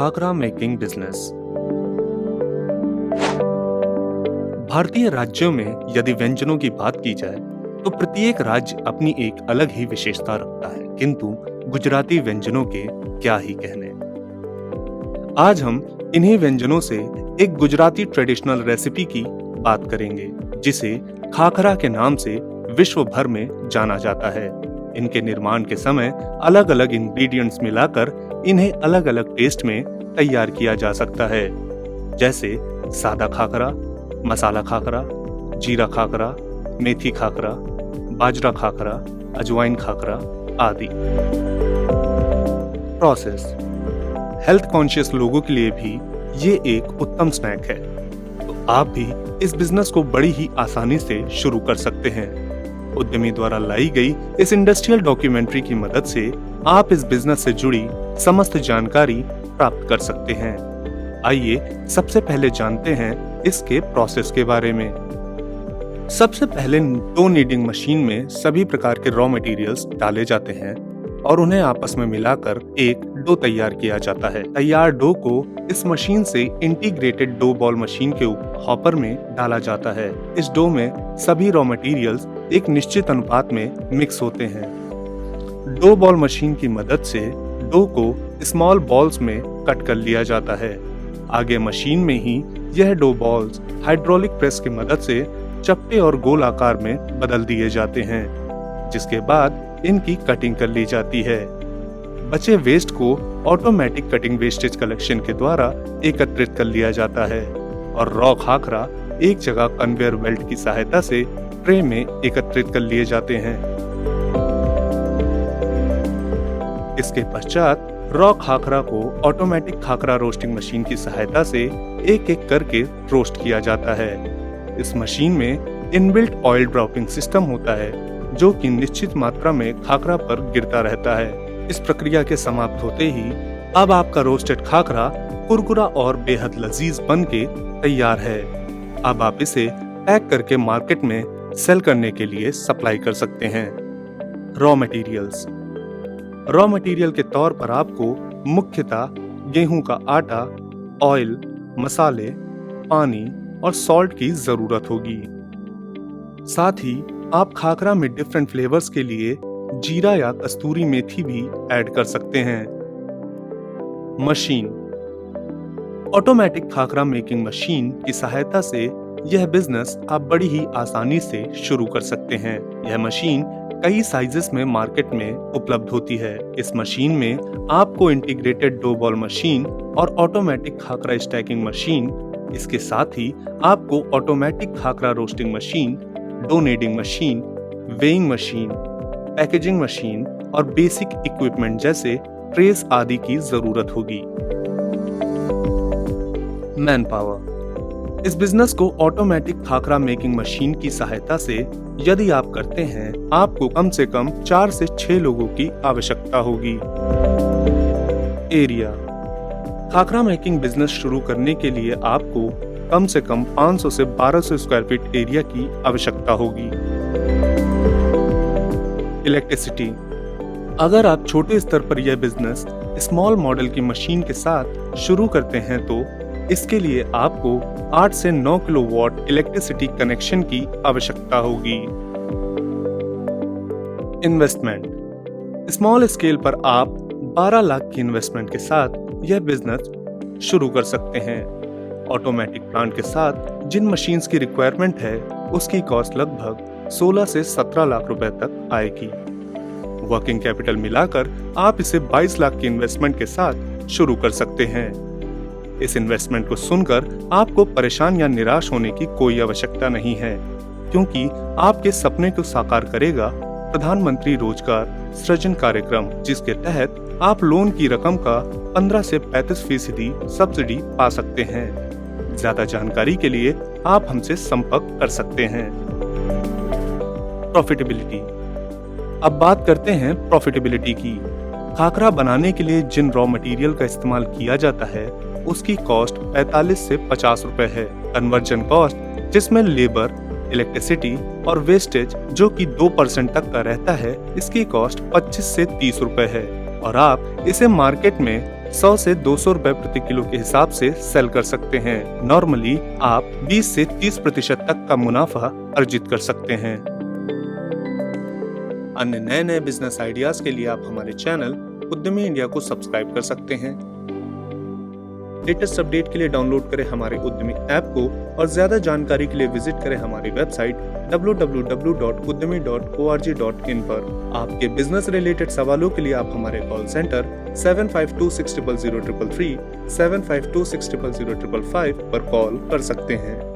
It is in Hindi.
Khakhra making business. भारतीय राज्यों में यदि व्यंजनों की बात की जाए तो प्रत्येक राज्य अपनी एक अलग ही विशेषता रखता है, किंतु गुजराती व्यंजनों के क्या ही कहने। आज हम इन्हीं व्यंजनों से एक गुजराती ट्रेडिशनल रेसिपी की बात करेंगे जिसे खाकरा के नाम से विश्व भर में जाना जाता है। इनके निर्माण के समय अलग अलग इंग्रेडिएंट्स मिलाकर इन्हें अलग अलग टेस्ट में तैयार किया जा सकता है, जैसे सादा खाकरा, मसाला खाकरा, जीरा खाकरा, मेथी खाकरा, बाजरा खाकरा, अजवाइन खाकरा आदि। प्रोसेस। हेल्थ कॉन्शियस लोगों के लिए भी ये एक उत्तम स्नैक है, तो आप भी इस बिजनेस को बड़ी ही आसानी से शुरू कर सकते हैं। उद्यमी द्वारा लाई गई इस इंडस्ट्रियल डॉक्यूमेंट्री की मदद से आप इस बिजनेस से जुड़ी समस्त जानकारी प्राप्त कर सकते हैं। आइए सबसे पहले जानते हैं इसके प्रोसेस के बारे में। सबसे पहले डो नीडिंग मशीन में सभी प्रकार के रॉ मटेरियल्स डाले जाते हैं और उन्हें आपस में मिलाकर एक डो तैयार किया जाता है। तैयार डो को इस मशीन से इंटीग्रेटेड डो बॉल मशीन के हॉपर में डाला जाता है। इस डो में सभी रॉ मटेरियल्स एक निश्चित अनुपात में मिक्स होते हैं। डो बॉल मशीन की मदद से डो को स्मॉल बॉल्स में कट कर लिया जाता है। आगे मशीन में ही यह डो बॉल्स हाइड्रोलिक प्रेस की मदद से चपटे और गोल आकार में बदल दिए जाते हैं, जिसके बाद इनकी कटिंग कर ली जाती है। बचे वेस्ट को ऑटोमेटिक कटिंग वेस्टेज कलेक्शन के द्वारा एकत्रित कर लिया जाता है और रॉ खाकरा एक जगह कन्वेयर बेल्ट की सहायता से ट्रे में एकत्रित कर लिए जाते हैं। इसके पश्चात रॉ खाकरा को ऑटोमेटिक खाकरा रोस्टिंग मशीन की सहायता से एक एक करके रोस्ट किया जाता है। इस मशीन में इनबिल्ट ऑयल ड्रॉपिंग सिस्टम होता है, जो कि निश्चित मात्रा में खाकरा पर गिरता रहता है। इस प्रक्रिया के समाप्त होते ही अब आपका रोस्टेड खाकरा कुरकुरा और बेहद लजीज बन के तैयार है। अब आप इसे पैक करके मार्केट में सेल करने के लिए सप्लाई कर सकते हैं। Raw materials. रॉ मटेरियल के तौर पर आपको मुख्यतः गेहूं का आटा, ऑयल, मसाले, पानी और सॉल्ट की जरूरत होगी। साथ ही आप खाकरा में डिफरेंट फ्लेवर्स के लिए जीरा या कस्तूरी मेथी भी ऐड कर सकते हैं। Machine. Automatic khakhra making machine की सहायता से यह बिजनेस आप बड़ी ही आसानी से शुरू कर सकते हैं। यह मशीन कई साइजेस में मार्केट में उपलब्ध होती है। इस मशीन में आपको इंटीग्रेटेड डो बॉल मशीन और ऑटोमेटिक खाकरा स्टैकिंग मशीन, इसके साथ ही आपको automatic khakhra roasting machine, dough kneading machine, weighing machine, packaging machine और बेसिक इक्विपमेंट जैसे ट्रेस आदि की जरूरत होगी। Man power. इस बिजनेस को ऑटोमेटिक खाकरा मेकिंग मशीन की सहायता से यदि आप करते हैं, आपको कम से कम 4 से 6 लोगों की आवश्यकता होगी। एरिया। खाकरा मेकिंग बिजनेस शुरू करने के लिए आपको कम से कम 500 से 1200 स्क्वायर फीट एरिया की आवश्यकता होगी। इलेक्ट्रिसिटी। अगर आप छोटे स्तर पर यह बिजनेस स्मॉल मॉडल की मशीन के साथ शुरू करते हैं तो इसके लिए आपको 8 से 9 किलोवाट इलेक्ट्रिसिटी कनेक्शन की आवश्यकता होगी। इन्वेस्टमेंट। स्मॉल स्केल पर आप 12 लाख की इन्वेस्टमेंट के साथ यह बिजनेस शुरू कर सकते हैं। ऑटोमेटिक प्लांट के साथ जिन मशीन्स की रिक्वायरमेंट है उसकी कॉस्ट लगभग 16 से 17 लाख रुपए तक आएगी। वर्किंग कैपिटल मिलाकर आप इसे 22 लाख की इन्वेस्टमेंट के साथ शुरू कर सकते हैं। इस इन्वेस्टमेंट को सुनकर आपको परेशान या निराश होने की कोई आवश्यकता नहीं है, क्योंकि आपके सपने को साकार करेगा प्रधानमंत्री रोजगार सृजन कार्यक्रम, जिसके तहत आप लोन की रकम का 15 से 35% सब्सिडी पा सकते हैं। ज्यादा जानकारी के लिए आप हमसे संपर्क कर सकते हैं। प्रॉफिटेबिलिटी। अब बात करते हैं प्रॉफिटेबिलिटी की। खाकरा बनाने के लिए जिन रॉ मटेरियल का इस्तेमाल किया जाता है उसकी कॉस्ट 45 से 50 रुपए है। कन्वर्जन कॉस्ट, जिसमें लेबर, इलेक्ट्रिसिटी और वेस्टेज जो कि 2% तक का रहता है, इसकी कॉस्ट 25 से 30 रुपए है और आप इसे मार्केट में 100 से 200 रुपए प्रति किलो के हिसाब से सेल कर सकते हैं। नॉर्मली आप 20 से 30% तक का मुनाफा अर्जित कर सकते हैं। अन्य नए बिजनेस आइडियाज के लिए आप हमारे चैनल उद्यमी इंडिया को सब्सक्राइब कर सकते हैं। लेटेस्ट अपडेट के लिए डाउनलोड करें हमारे उद्यमी ऐप को और ज्यादा जानकारी के लिए विजिट करें हमारी वेबसाइट www.udyami.org.in पर। आपके बिजनेस रिलेटेड सवालों के लिए आप हमारे कॉल सेंटर 75260033 75260055 पर कॉल कर सकते हैं।